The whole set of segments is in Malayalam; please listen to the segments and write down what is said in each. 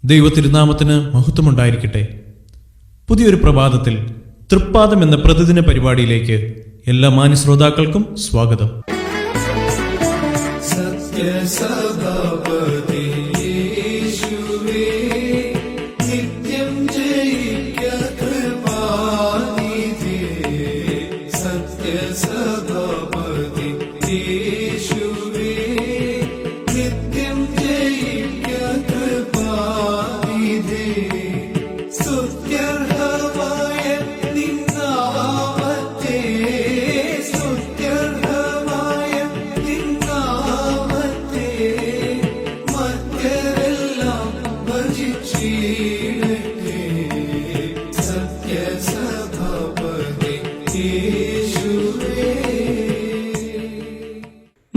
ദൈവത്തിരുനാമത്തിന് മഹത്വമുണ്ടായിരിക്കട്ടെ. പുതിയൊരു പ്രഭാതത്തിൽ തൃപ്പാദം എന്ന പ്രതിദിന പരിപാടിയിലേക്ക് എല്ലാ മാന്യ ശ്രോതാക്കൾക്കും സ്വാഗതം.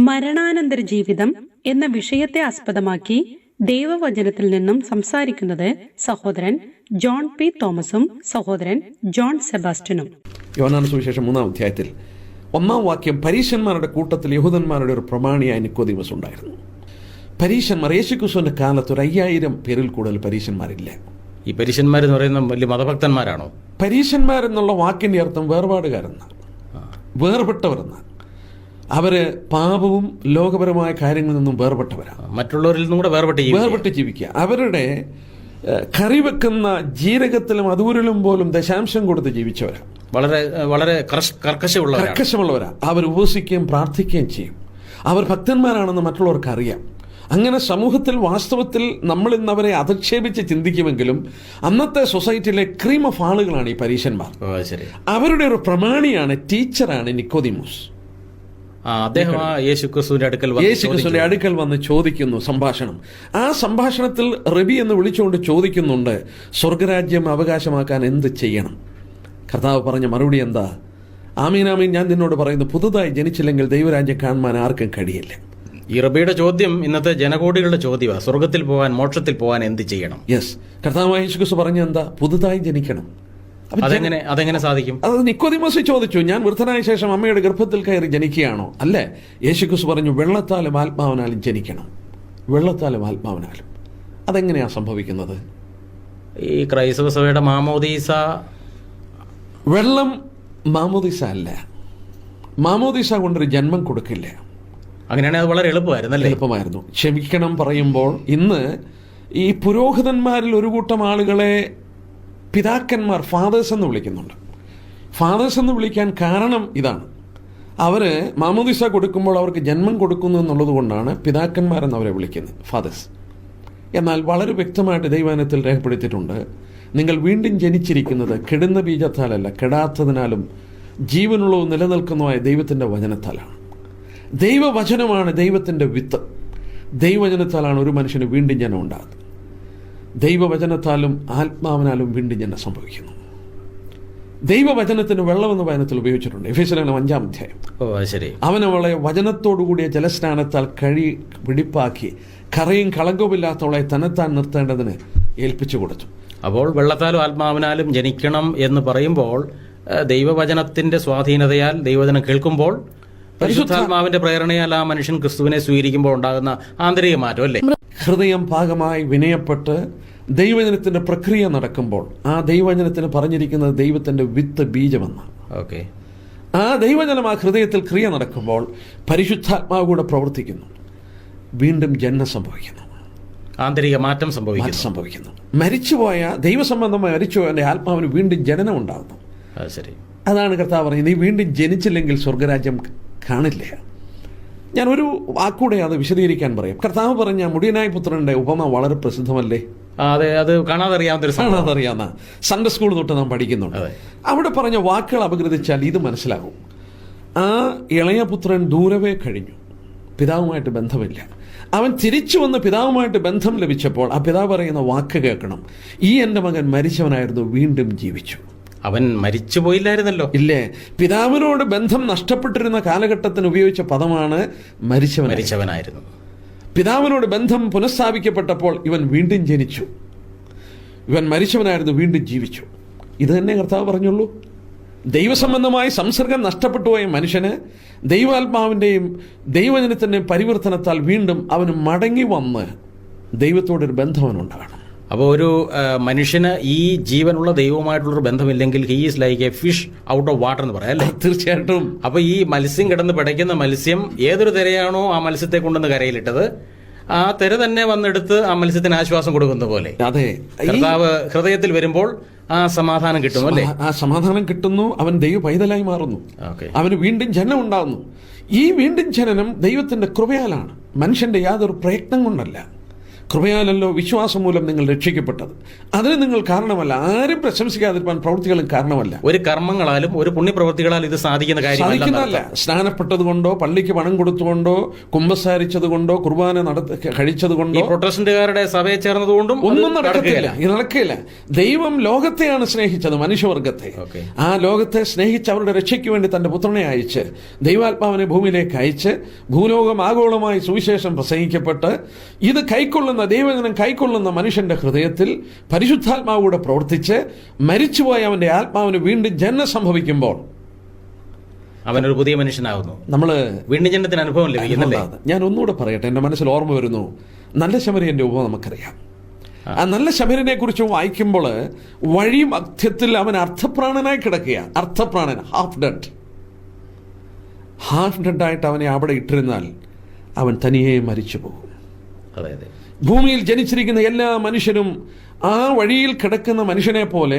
മരണാനന്തര ജീവിതം എന്ന വിഷയത്തെ ആസ്പദമാക്കി ദൈവവചനത്തിൽ നിന്നും സംസാരിക്കുന്നത് സഹോദരൻ ജോൺ പി തോമസും സഹോദരൻ ജോൺ സെബാസ്റ്റ്യനും. യോഹന്നാന്റെ സുവിശേഷം 3-ാം അധ്യായത്തിൽ 1-ാം വാക്യം, പരീശന്മാരുടെ കൂട്ടത്തിൽ യഹൂദന്മാരുടെ ഒരു പ്രമാണിയായ നിക്കോദീമസ് ഉണ്ടായിരുന്നു. പരീശന്മാർ യേശുക്രിസ്തുവിന്റെ കാലത്ത് 5000 പേരിൽ കൂടുതൽ പരീശന്മാരില്ല. ഈ പരീശന്മാരെന്ന് പറയുന്ന വലിയ മതഭക്തന്മാരാണോ? പരീശന്മാരെന്നുള്ള വാക്കിന്റെ അർത്ഥം വേർപാടുകാരെന്നാണ്, വേർപെട്ടവരെന്നാണ്. അവര് പാപവും ലോകപരമായ കാര്യങ്ങളിൽ നിന്നും വേർപെട്ടവരാണ്, മറ്റുള്ളവരിൽ നിന്നും കൂടെ വേർപെട്ട് ജീവിക്കുക. അവരുടെ കറി വെക്കുന്ന ജീരകത്തിലും അതൂരിലും പോലും ദശാംശം കൊടുത്ത് ജീവിച്ചവരാണ്. വളരെ വളരെ കർക്കശമുള്ളവരാണ്. അവർ ഉപവസിക്കുകയും പ്രാർത്ഥിക്കുകയും ചെയ്യും. അവർ ഭക്തന്മാരാണെന്ന് മറ്റുള്ളവർക്ക് അറിയാം. അങ്ങനെ സമൂഹത്തിൽ വാസ്തവത്തിൽ നമ്മൾ ഇന്ന് അവരെ അധിക്ഷേപിച്ച് ചിന്തിക്കുമെങ്കിലും അന്നത്തെ സൊസൈറ്റിയിലെ ക്രീം ഓഫ് ആളുകളാണ് ഈ പരീശന്മാർ. അവരുടെ ഒരു പ്രമാണിയാണ്, ടീച്ചറാണ് നിക്കോദീമോസ്. അദ്ദേഹം യേശുക്രിസ്തുവിന്റെ അടുക്കൽ വന്ന് ചോദിക്കുന്നു. സംഭാഷണം. ആ സംഭാഷണത്തിൽ റബി എന്ന് വിളിച്ചുകൊണ്ട് ചോദിക്കുന്നുണ്ട്, സ്വർഗരാജ്യം അവകാശമാക്കാൻ എന്ത് ചെയ്യണം? കർത്താവ് പറഞ്ഞ മറുപടി എന്താ? ആമീൻ ആമീൻ, ഞാൻ നിന്നോട് പറയുന്നു, പുതുതായി ജനിച്ചില്ലെങ്കിൽ ദൈവരാജ്യം കാണുവാൻ ആർക്കും കഴിയില്ല. ഈ റബിയുടെ ചോദ്യം ഇന്നത്തെ ജനകോടികളുടെ ചോദ്യമാണ്. സ്വർഗത്തിൽ പോകാൻ, മോക്ഷത്തിൽ പോകാൻ എന്ത് ചെയ്യണം? യെസ്, കർത്താവ് യേശുക്രിസ്തു പറഞ്ഞ എന്താ? പുതുതായി ജനിക്കണം. അതെങ്ങനെ സാധിക്കും? അത് നിക്കോദീമോസ് ചോദിച്ചു. ഞാൻ വൃദ്ധനായ ശേഷം അമ്മയുടെ ഗർഭത്തിൽ കയറി ജനിക്കുകയാണോ? അല്ലേ. യേശുക്രിസ്തു പറഞ്ഞു, വെള്ളത്താലും ആത്മാവിനാലും ജനിക്കണം. വെള്ളത്താലും ആത്മാവിനാലും. അതെങ്ങനെയാ സംഭവിക്കുന്നത്? ഈ ക്രൈസ്തവ സഭയുടെ മാമോദീസ, വെള്ളം മാമോദീസ അല്ല. മാമോദീസ കൊണ്ടൊരു ജന്മം കൊടുക്കില്ല. അങ്ങനെയാണെങ്കിൽ അത് വളരെ എളുപ്പമായിരുന്നു. ക്ഷമിക്കണം പറയുമ്പോൾ ഇന്ന് ഈ പുരോഹിതന്മാരിൽ ഒരു കൂട്ടം ആളുകളെ പിതാക്കന്മാർ ഫാദേഴ്സ് എന്ന് വിളിക്കുന്നുണ്ട്. ഫാദേഴ്സ് എന്ന് വിളിക്കാൻ കാരണം ഇതാണ്. അവർ മാമോദീസ കൊടുക്കുമ്പോൾ അവർക്ക് ജന്മം കൊടുക്കുന്നു എന്നുള്ളത് കൊണ്ടാണ് പിതാക്കന്മാരെന്ന് അവരെ വിളിക്കുന്നത്, ഫാദേഴ്സ്. എന്നാൽ വളരെ വ്യക്തമായിട്ട് ദൈവവചനത്തിൽ രേഖപ്പെടുത്തിയിട്ടുണ്ട്, നിങ്ങൾ വീണ്ടും ജനിച്ചിരിക്കുന്നത് കെടുന്ന ബീജത്താലല്ല, കെടാത്തതിനാലും ജീവനുള്ളതും നിലനിൽക്കുന്നതുമായ ദൈവത്തിൻ്റെ വചനത്താലാണ്. ദൈവവചനമാണ് ദൈവത്തിൻ്റെ വിത്ത്. ദൈവവചനത്താലാണ് ഒരു മനുഷ്യന് വീണ്ടും ജനം ഉണ്ടാകുന്നത്. ദൈവവചനത്താലും ആത്മാവിനാലും വീണ്ടും ജനം സംഭവിക്കുന്നു. ദൈവവചനത്തിന് വെള്ളമെന്ന വചനത്തിൽ ഉപയോഗിച്ചിട്ടുണ്ട്. എഫേസ്യർ 5-ാം അധ്യായം. അവൻ അവളെ വചനത്തോടുകൂടിയ ജലസ്നാനത്താൽ പിടിപ്പാക്കി കറയും കളങ്കവുമില്ലാത്തവളെ തന്നെത്താൻ നിർത്തേണ്ടതിന് ഏൽപ്പിച്ചു കൊടുത്തു. അപ്പോൾ വെള്ളത്താലും ആത്മാവിനാലും ജനിക്കണം എന്ന് പറയുമ്പോൾ ദൈവവചനത്തിന്റെ സ്വാധീനതയാൽ ദൈവവചനം കേൾക്കുമ്പോൾ പരിശുദ്ധാത്മാവിന്റെ പ്രേരണയാൽ ആ മനുഷ്യൻ ക്രിസ്തുവിനെ സ്വീകരിക്കുമ്പോൾ ഉണ്ടാകുന്ന ആന്തരിക മാറ്റം അല്ലേ? ഹൃദയം ഭാഗമായി വിനയപ്പെട്ട് ദൈവവചനത്തിന്റെ പ്രക്രിയ നടക്കുമ്പോൾ ആ ദൈവവചനത്തിന് പറഞ്ഞിരിക്കുന്നത് ദൈവത്തിന്റെ വിത്ത് ബീജമെന്നാണ്. ഓക്കെ. ആ ദൈവവചനം ആ ഹൃദയത്തിൽ ക്രിയ നടക്കുമ്പോൾ പരിശുദ്ധാത്മാവ് കൂടെ പ്രവർത്തിക്കുന്നു. വീണ്ടും ജന്മം സംഭവിക്കുന്നു, ആന്തരിക മാറ്റം സംഭവിക്കുന്നു. മരിച്ചുപോയ ദൈവസംബന്ധമായി മരിച്ചുപോയ ആത്മാവിന് വീണ്ടും ജനനം ഉണ്ടാകുന്നു. ശരി. അതാണ് കർത്താവ് പറയുന്നത്, നീ വീണ്ടും ജനിച്ചില്ലെങ്കിൽ സ്വർഗരാജ്യം കാണില്ല. ഞാൻ ഒരു വാക്കൂടെ അത് വിശദീകരിക്കാൻ പറയാം. കർത്താവ് പറഞ്ഞ മുടിയനായ പുത്രന്റെ ഉപമ വളരെ പ്രസിദ്ധമല്ലേ? അത് കാണാതറിയാവുന്ന സൺഡേ സ്കൂൾ തൊട്ട് നാം പഠിക്കുന്നുണ്ട്. അവിടെ പറഞ്ഞ വാക്കുകൾ അപഗ്രഥിച്ചാൽ ഇത് മനസ്സിലാകും. ആ ഇളയ പുത്രൻ ദൂരവേ കഴിഞ്ഞു, പിതാവുമായിട്ട് ബന്ധമില്ല. അവൻ തിരിച്ചു വന്ന് പിതാവുമായിട്ട് ബന്ധം ലഭിച്ചപ്പോൾ ആ പിതാവ് പറയുന്ന വാക്ക് കേൾക്കണം, ഈ എൻ്റെ മകൻ മരിച്ചവനായിരുന്നു, വീണ്ടും ജീവിച്ചു. അവൻ മരിച്ചു പോയില്ലായിരുന്നല്ലോ. ഇല്ലേ? പിതാവിനോട് ബന്ധം നഷ്ടപ്പെട്ടിരുന്ന കാലഘട്ടത്തിന് ഉപയോഗിച്ച പദമാണ് മരിച്ചവനായിരുന്നു. പിതാവിനോട് ബന്ധം പുനഃസ്ഥാപിക്കപ്പെട്ടപ്പോൾ ഇവൻ വീണ്ടും ജനിച്ചു. ഇവൻ മരിച്ചവനായിരുന്നു, വീണ്ടും ജീവിച്ചു. ഇത് തന്നെ കർത്താവ് പറഞ്ഞുള്ളൂ. ദൈവസംബന്ധമായി സംസർഗം നഷ്ടപ്പെട്ടു പോയ മനുഷ്യന് ദൈവാത്മാവിൻ്റെയും ദൈവജനത്തിൻ്റെയും പരിവർത്തനത്താൽ വീണ്ടും അവന് മടങ്ങി വന്ന് ദൈവത്തോടൊരു ബന്ധം അവനുണ്ടാകണം. അപ്പോൾ ഒരു മനുഷ്യന് ഈ ജീവനുള്ള ദൈവവുമായിട്ടുള്ളൊരു ബന്ധമില്ലെങ്കിൽ he is like a fish out of water എന്ന് പറയാം അല്ലേ? തീർച്ചയായിട്ടും. അപ്പോൾ ഈ മത്സ്യം കിടന്ന് പിടയ്ക്കുന്ന മത്സ്യം ഏതൊരു തിരയാണോ ആ മത്സ്യത്തെ കൊണ്ടുവന്ന് കരയിലിട്ടത്, ആ തിര തന്നെ വന്നെടുത്ത് ആ മത്സ്യത്തിന് ആശ്വാസം കൊടുക്കുന്ന പോലെ അതെ, കർത്താവ് ഹൃദയത്തിൽ വരുമ്പോൾ ആ സമാധാനം കിട്ടുന്നു അല്ലേ? ആ സമാധാനം കിട്ടുന്നു. അവൻ ദൈവ പൈതലായി മാറുന്നു. അവന് വീണ്ടും ജനനം ഉണ്ടാകുന്നു. ഈ വീണ്ടും ജനനം ദൈവത്തിന്റെ കൃപയാലാണ്, മനുഷ്യന്റെ യാതൊരു പ്രയത്നം കൊണ്ടല്ല. കൃപയാലല്ലോ വിശ്വാസം മൂലം നിങ്ങൾ രക്ഷിക്കപ്പെട്ടത്. അതിന് നിങ്ങൾ കാരണമല്ല, ആരും പ്രശംസിക്കാതിരിക്കാൻ പ്രവൃത്തികളും കാരണമല്ല. ഒരു കർമ്മങ്ങളാലും ഒരു പുണ്യപ്രവൃത്തികളാലും ഇത് സാധിക്കുന്നതല്ല. സ്നാനപ്പെട്ടത് കൊണ്ടോ പള്ളിക്ക് പണം കൊടുത്തുകൊണ്ടോ കുമ്പസാരിച്ചത് കൊണ്ടോ കുർബാന കഴിച്ചത് കൊണ്ടോ പ്രൊട്ടസ്റ്റന്റുകാരുടെ സഭയെ ചേർന്നതുകൊണ്ടും ഒന്നും നടക്കത്തില്ല. ഇത് നടക്കില്ല. ദൈവം ലോകത്തെയാണ് സ്നേഹിച്ചത്, മനുഷ്യവർഗത്തെ. ആ ലോകത്തെ സ്നേഹിച്ച് അവരുടെ രക്ഷയ്ക്ക് വേണ്ടി തന്റെ പുത്രനെ അയച്ച്, ദൈവാത്മാവിനെ ഭൂമിയിലേക്ക് അയച്ച്, ഭൂലോകം ആഗോളമായി സുവിശേഷം പ്രസംഗിക്കപ്പെട്ട് ഇത് കൈക്കൊള്ളുന്ന ദൈവജനം കൈക്കൊള്ളുന്ന മനുഷ്യന്റെ ഹൃദയത്തിൽ പരിശുദ്ധാത്മാവൂടെ പ്രവർത്തിച്ച് മരിച്ചുപോയ അവന്റെ ആത്മാവിന് വീണ്ടും ജനനം സംഭവിക്കുമ്പോൾ അവനൊരു പുതിയ മനുഷ്യനാകുന്നു. നമ്മള് വീണ്ടും ജനനത്തിന് അനുഭവം ലഭിക്കുന്നില്ലേ? ഞാൻ ഒന്നുകൂടെ പറയട്ടെ, എന്റെ മനസ്സിൽ ഓർമ്മ വരുന്നു. നല്ല ശമരിയന്റെ ഉപമ നമുക്കറിയാം. ആ നല്ല ശമരിനെ കുറിച്ച് വായിക്കുമ്പോൾ വഴി മധ്യത്തിൽ അവൻ അർത്ഥപ്രാണനായി കിടക്കുക. അർത്ഥപ്രാണൻ, ഹാഫ് ഡെഡ് ആയിട്ട് അവനെ അവിടെ ഇട്ടിരുന്നാൽ അവൻ തനിയെ മരിച്ചു പോകും. ഭൂമിയിൽ ജനിച്ചിരിക്കുന്ന എല്ലാ മനുഷ്യരും ആ വഴിയിൽ കിടക്കുന്ന മനുഷ്യനെ പോലെ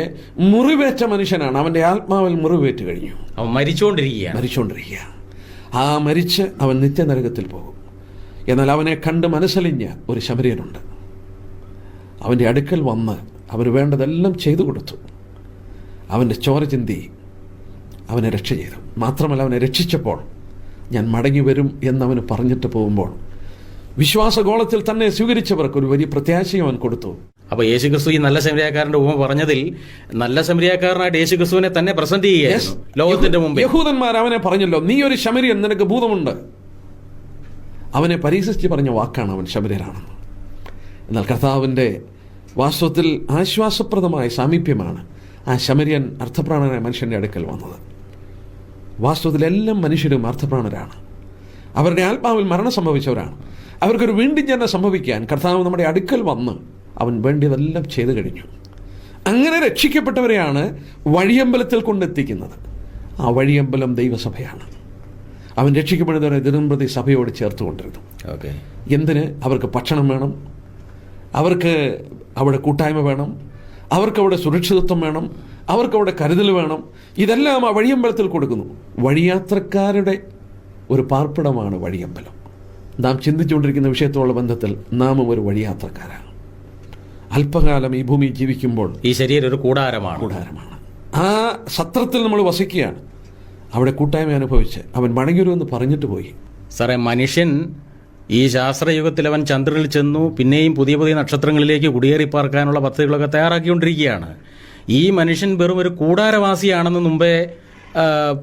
മുറിവേറ്റ മനുഷ്യനാണ്. അവന്റെ ആത്മാവിൽ മുറിവേറ്റ് കഴിഞ്ഞു, അവൻ മരിച്ചുകൊണ്ടിരിക്കുക. ആ മരിച്ച് അവൻ നിത്യനരകത്തിൽ പോകും. എന്നാൽ അവനെ കണ്ട് മനസ്സലിഞ്ഞ ഒരു ശമരിയനുണ്ട്. അവന്റെ അടുക്കൽ വന്ന് അവന് വേണ്ടതെല്ലാം ചെയ്തു കൊടുത്തു. അവന്റെ ചോര ചിന്തി അവനെ രക്ഷ ചെയ്തു. മാത്രമല്ല, അവനെ രക്ഷിച്ചപ്പോൾ ഞാൻ മടങ്ങി വരും എന്നവന് പറഞ്ഞിട്ട് പോകുമ്പോൾ വിശ്വാസഗോളത്തിൽ തന്നെ സ്വീകരിച്ചവർക്ക് ഒരു വലിയ പ്രത്യാശയും അവൻ കൊടുത്തു. അപ്പൊ യേശുക്രിസ്തു ഈ നല്ല ശമരിയാക്കാരന്റെ ഉപമ പറഞ്ഞതിൽ നല്ല ശമരിയാക്കാരനായിട്ട് യേശുക്രിസ്തുവിനെ തന്നെ പ്രസന്റ് ചെയ്യുകയായിരുന്നു ലോകത്തിന്റെ മുമ്പ്. യഹൂദന്മാർ അവനെ പറഞ്ഞല്ലോ, നീ ഒരു ശമരിയൻ, നിനക്ക് ഭൂതമുണ്ട്. അവനെ പരീക്ഷിച്ച് പറഞ്ഞ വാക്കാണ് അവൻ ശമരിയനാണെന്ന്. എന്നാൽ കർത്താവിന്റെ വാസ്തവത്തിൽ ആശ്വാസപ്രദമായ സാമീപ്യമാണ് ആ ശമരിയൻ അർത്ഥപ്രാണനായ മനുഷ്യന്റെ അടുക്കൽ വന്നത്. വാസ്തവത്തിൽ എല്ലാ മനുഷ്യരും അർത്ഥപ്രാണരാണ്. അവരുടെ ആത്മാവിൽ മരണം സംഭവിച്ചവരാണ്. അവർക്കൊരു വീണ്ടും ജനനം സംഭവിക്കാൻ കർത്താവ് നമ്മുടെ അടുക്കൽ വന്ന് അവൻ വേണ്ടിയതെല്ലാം ചെയ്തു കഴിഞ്ഞു. അങ്ങനെ രക്ഷിക്കപ്പെട്ടവരെയാണ് വഴിയമ്പലത്തിൽ കൊണ്ടെത്തിക്കുന്നത്. ആ വഴിയമ്പലം ദൈവസഭയാണ്. അവൻ രക്ഷിക്കപ്പെടുന്നവരെ ദിനംപ്രതി സഭയോട് ചേർത്തുകൊണ്ടിരുന്നു. എന്തിന്? അവർക്ക് ഭക്ഷണം വേണം, അവർക്ക് അവിടെ കൂട്ടായ്മ വേണം, അവർക്കവിടെ സുരക്ഷിതത്വം വേണം, അവർക്കവിടെ കരുതൽ വേണം. ഇതെല്ലാം ആ വഴിയമ്പലത്തിൽ കൊടുക്കുന്നു. വഴിയാത്രക്കാരുടെ ഒരു പാർപ്പിടമാണ് വഴിയമ്പലം. നാം ചിന്തിച്ചുകൊണ്ടിരിക്കുന്ന വിഷയത്തോടുള്ള ബന്ധത്തിൽ നാമും ഒരു വഴിയാത്രക്കാരാണ്. അല്പകാലം ഈ ഭൂമി ജീവിക്കുമ്പോൾ ഈ ശരീരം ഒരു കൂടാരമാണ്. ആ സത്രത്തിൽ നമ്മൾ വസിക്കുകയാണ്. അവിടെ കൂട്ടായ്മ അനുഭവിച്ച് അവൻ മടങ്ങിവരുമെന്ന് പറഞ്ഞിട്ട് പോയി. സാറേ, മനുഷ്യൻ ഈ ശാസ്ത്രയുഗത്തിൽ അവൻ ചന്ദ്രനിൽ ചെന്നു, പിന്നെയും പുതിയ പുതിയ നക്ഷത്രങ്ങളിലേക്ക് കുടിയേറിപ്പാർക്കാനുള്ള പദ്ധതികളൊക്കെ തയ്യാറാക്കിക്കൊണ്ടിരിക്കുകയാണ്. ഈ മനുഷ്യൻ വെറും ഒരു കൂടാരവാസിയാണെന്ന് മുമ്പേ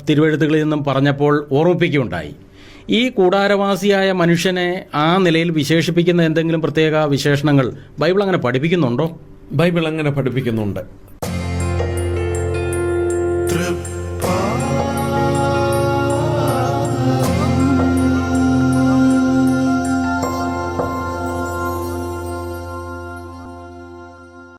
തിരുവെഴുത്തുകളിൽ നിന്നും പറഞ്ഞപ്പോൾ ഓർമ്മിപ്പിക്കുകയുണ്ടായി. ഈ കൂടാരവാസിയായ മനുഷ്യനെ ആ നിലയിൽ വിശേഷിപ്പിക്കുന്ന എന്തെങ്കിലും പ്രത്യേക വിശേഷണങ്ങൾ ബൈബിൾ അങ്ങനെ പഠിപ്പിക്കുന്നുണ്ടോ? ബൈബിൾ അങ്ങനെ പഠിപ്പിക്കുന്നുണ്ട്.